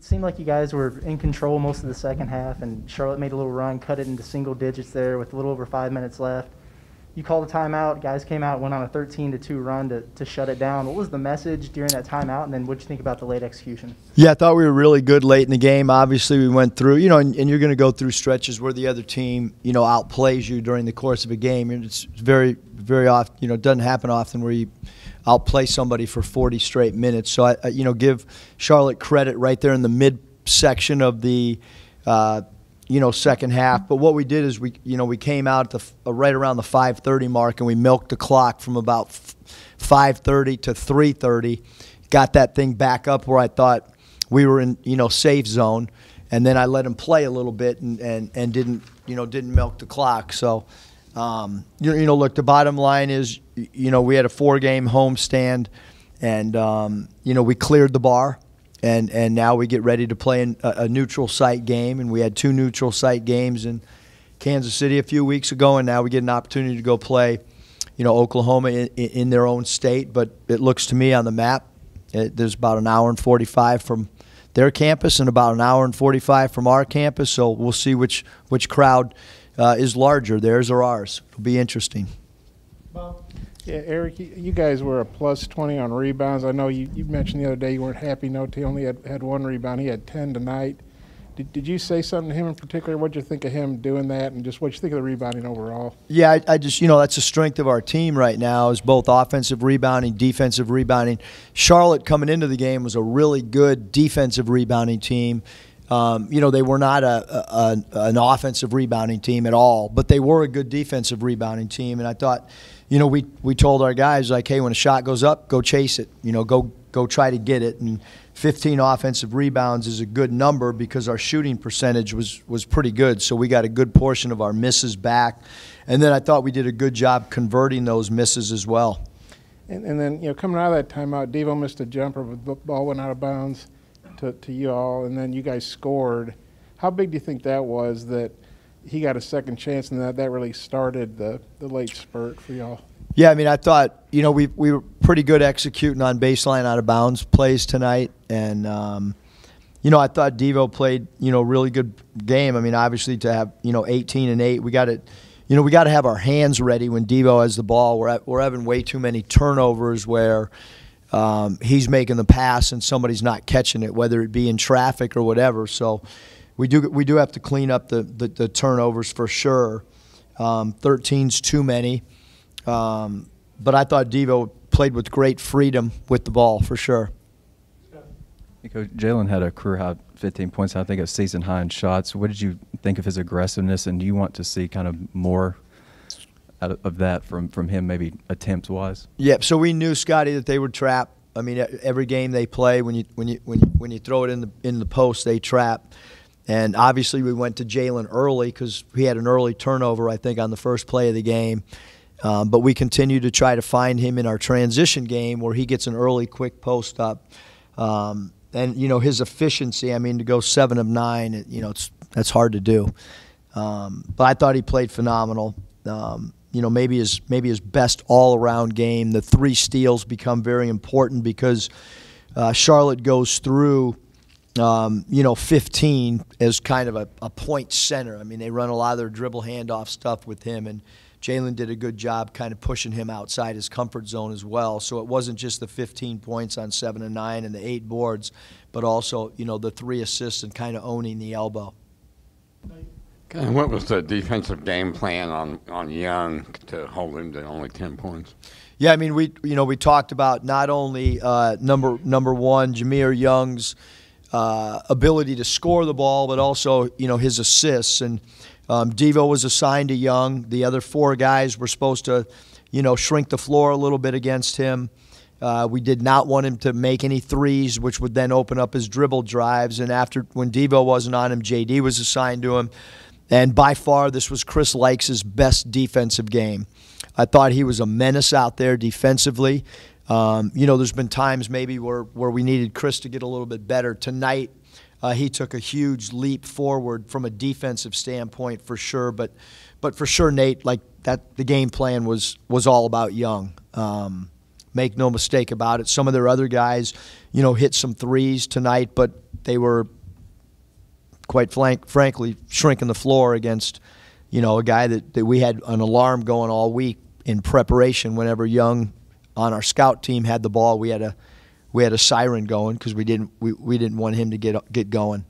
it seemed like you guys were in control most of the second half, and Charlotte made a little run, cut it into single digits there with a little over 5 minutes left. You called a timeout. Guys came out, went on a 13-2 run to shut it down. What was the message during that timeout, and then what did you think about the late execution? Yeah, I thought we were really good late in the game. Obviously, we went through, and you're going to go through stretches where the other team, outplays you during the course of a game. And it's very, very often, it doesn't happen often where you outplay somebody for 40 straight minutes. So, I give Charlotte credit right there in the midsection of the second half. But what we did is we came out at right around the 5:30 mark, and we milked the clock from about 5:30 to 3:30. Got that thing back up where I thought we were in safe zone, and then I let him play a little bit and didn't milk the clock. So look, the bottom line is we had a 4-game homestand, and we cleared the bar. And now we get ready to play a neutral site game, and we had 2 neutral site games in Kansas City a few weeks ago, and now we get an opportunity to go play, Oklahoma in their own state. But it looks to me on the map, there's about an hour and 45 from their campus and about an hour and 45 from our campus. So we'll see which crowd is larger, theirs or ours. It'll be interesting. Yeah, Eric, you guys were a plus 20 on rebounds. I know you mentioned the other day you weren't happy. No, he only had 1 rebound. He had 10 tonight. Did you say something to him in particular? What did you think of him doing that, and just what did you think of the rebounding overall? Yeah, I just that's the strength of our team right now is both offensive rebounding, defensive rebounding. Charlotte coming into the game was a really good defensive rebounding team. They were not an offensive rebounding team at all, but they were a good defensive rebounding team. And I thought, we told our guys, like, hey, when a shot goes up, go chase it. Go try to get it. And 15 offensive rebounds is a good number because our shooting percentage was pretty good. So we got a good portion of our misses back. And then I thought we did a good job converting those misses as well. And then, coming out of that timeout, Devo missed a jumper, but the ball went out of bounds to you all, and then you guys scored. How big do you think that was that he got a second chance and that really started the late spurt for y'all? Yeah, I thought, we were pretty good executing on baseline out of bounds plays tonight. And, I thought Devo played, really good game. Obviously to have, 18 and 8, we got to have our hands ready when Devo has the ball. We're having way too many turnovers where he's making the pass and somebody's not catching it, whether it be in traffic or whatever. So we do have to clean up the turnovers for sure. 13's too many. But I thought Devo played with great freedom with the ball for sure. Coach, Jalen had a career-high 15 points, I think a season-high in shots. What did you think of his aggressiveness, and do you want to see kind of more out of that from him, maybe attempts-wise? Yeah, so we knew, Scotty, that they would trap. Every game they play, when you throw it in the post, they trap. And obviously we went to Jalen early because he had an early turnover, I think, on the first play of the game. But we continue to try to find him in our transition game where he gets an early, quick post up. And, his efficiency, to go 7 of 9, that's hard to do. But I thought he played phenomenal. Maybe his best all-around game. The 3 steals become very important because Charlotte goes through, 15 as kind of a point center. They run a lot of their dribble handoff stuff with him, and Jalen did a good job kind of pushing him outside his comfort zone as well. So it wasn't just the 15 points on 7 and 9 and the 8 boards, but also, the 3 assists and kind of owning the elbow. And what was the defensive game plan on Young to hold him to only 10 points? Yeah, we talked about not only number 1, Jameer Young's ability to score the ball, but also, his assists. And Devo was assigned to Young. The other 4 guys were supposed to, shrink the floor a little bit against him. We did not want him to make any threes, which would then open up his dribble drives. And when Devo wasn't on him, JD was assigned to him. And by far, this was Chris Likes' best defensive game. I thought he was a menace out there defensively. There's been times maybe where we needed Chris to get a little bit better. Tonight, he took a huge leap forward from a defensive standpoint for sure. But for sure, Nate, like that, the game plan was all about Young. Make no mistake about it. Some of their other guys, hit some threes tonight, but they were quite frankly shrinking the floor against, a guy that we had an alarm going all week in preparation. Whenever Young on our scout team had the ball, we had a siren going because we didn't want him to get going.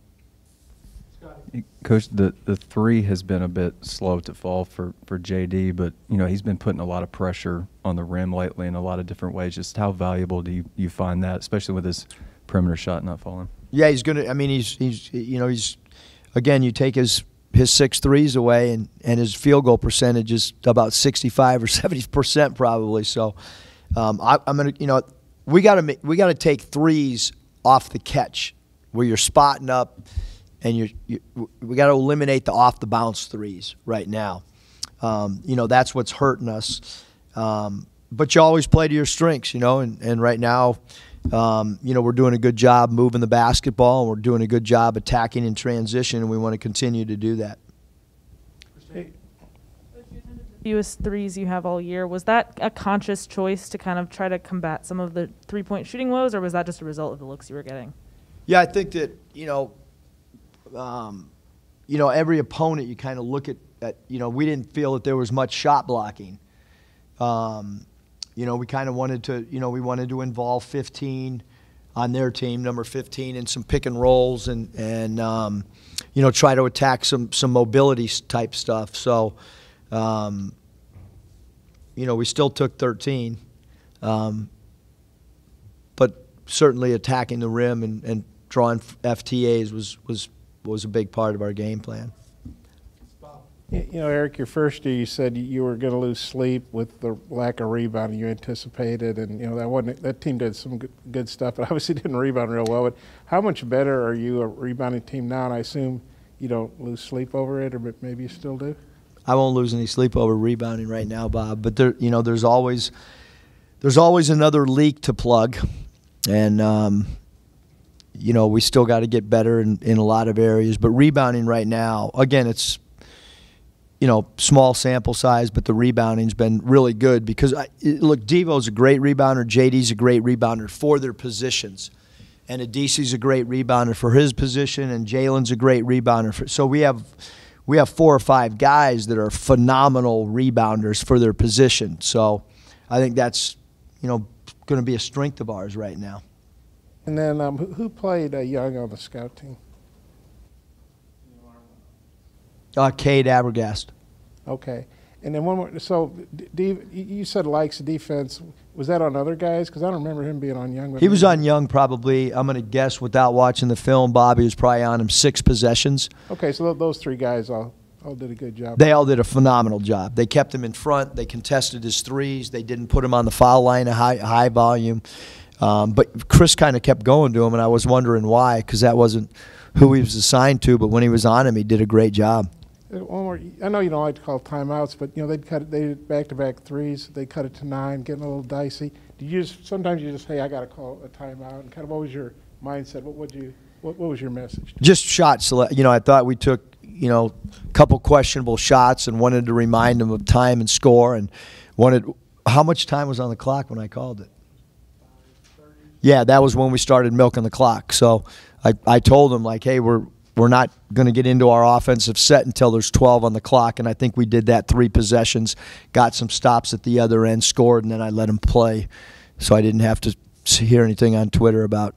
Coach, the three has been a bit slow to fall for JD, but he's been putting a lot of pressure on the rim lately in a lot of different ways. Just how valuable do you find that, especially with his perimeter shot not falling? Yeah, he's gonna. I mean, he's again. You take his 6 threes away, and his field goal percentage is about 65 or 70% probably. So I'm gonna. We gotta take threes off the catch where you're spotting up. And we got to eliminate the off the bounce threes right now. That's what's hurting us. But you always play to your strengths, And right now, we're doing a good job moving the basketball, and we're doing a good job attacking in transition, and we want to continue to do that. Fewest threes you have all year. Was that a conscious choice to kind of try to combat some of the three-point shooting woes, or was that just a result of the looks you were getting? Yeah, I think that every opponent you kind of look at, we didn't feel that there was much shot blocking. We kind of wanted to involve 15 on their team, number 15, in some pick and rolls and try to attack some mobility type stuff. So, we still took 13, but certainly attacking the rim and drawing FTAs was a big part of our game plan. Eric, your first year, you said you were going to lose sleep with the lack of rebounding you anticipated, and that team did some good stuff, but obviously didn't rebound real well. But how much better are you a rebounding team now? And I assume you don't lose sleep over it, or maybe you still do. I won't lose any sleep over rebounding right now, Bob. But there's always another leak to plug, and we still got to get better in a lot of areas. But rebounding right now, again, it's, small sample size, but the rebounding's been really good because, look, Devo's a great rebounder. JD's a great rebounder for their positions. And Adisi's a great rebounder for his position, and Jalen's a great rebounder. So we have 4 or 5 guys that are phenomenal rebounders for their position. So I think that's, going to be a strength of ours right now. And then who played Young on the scout team? Cade Abergast. Okay. And then one more. So you said likes defense. Was that on other guys? Because I don't remember him being on Young. He was on Young probably, I'm going to guess without watching the film, Bobby was probably on him 6 possessions. Okay, so those 3 guys all did a good job. They all did a phenomenal job. They kept him in front. They contested his threes. They didn't put him on the foul line a high volume. But Chris kind of kept going to him, and I was wondering why, because that wasn't who he was assigned to. But when he was on him, he did a great job. One more. I know you don't like to call timeouts, but they did back-to-back threes. They cut it to 9, getting a little dicey. Sometimes you just, hey, I got to call a timeout, and kind of what was your mindset? What was your message? Just shot select. I thought we took a couple questionable shots and wanted to remind them of time and score, and how much time was on the clock when I called it? Yeah, that was when we started milking the clock. So I told them, like, hey, we're not going to get into our offensive set until there's 12 on the clock, and I think we did that 3 possessions, got some stops at the other end, scored, and then I let them play. So I didn't have to hear anything on Twitter about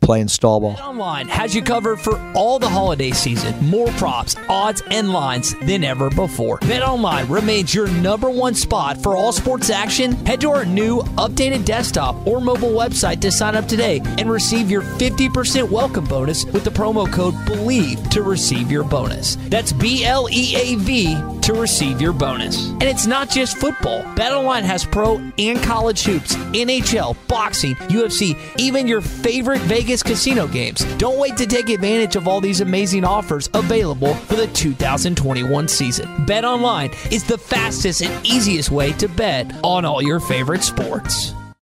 playing stall ball. BetOnline has you covered for all the holiday season. More props, odds, and lines than ever before. BetOnline remains your #1 spot for all sports action. Head to our new updated desktop or mobile website to sign up today and receive your 50% welcome bonus with the promo code BELIEVE to receive your bonus. That's BLEAV to receive your bonus. And it's not just football. BetOnline has pro and college hoops, NHL, boxing, UFC, even your favorite Vegas casino games. Don't wait to take advantage of all these amazing offers available for the 2021 season. BetOnline is the fastest and easiest way to bet on all your favorite sports.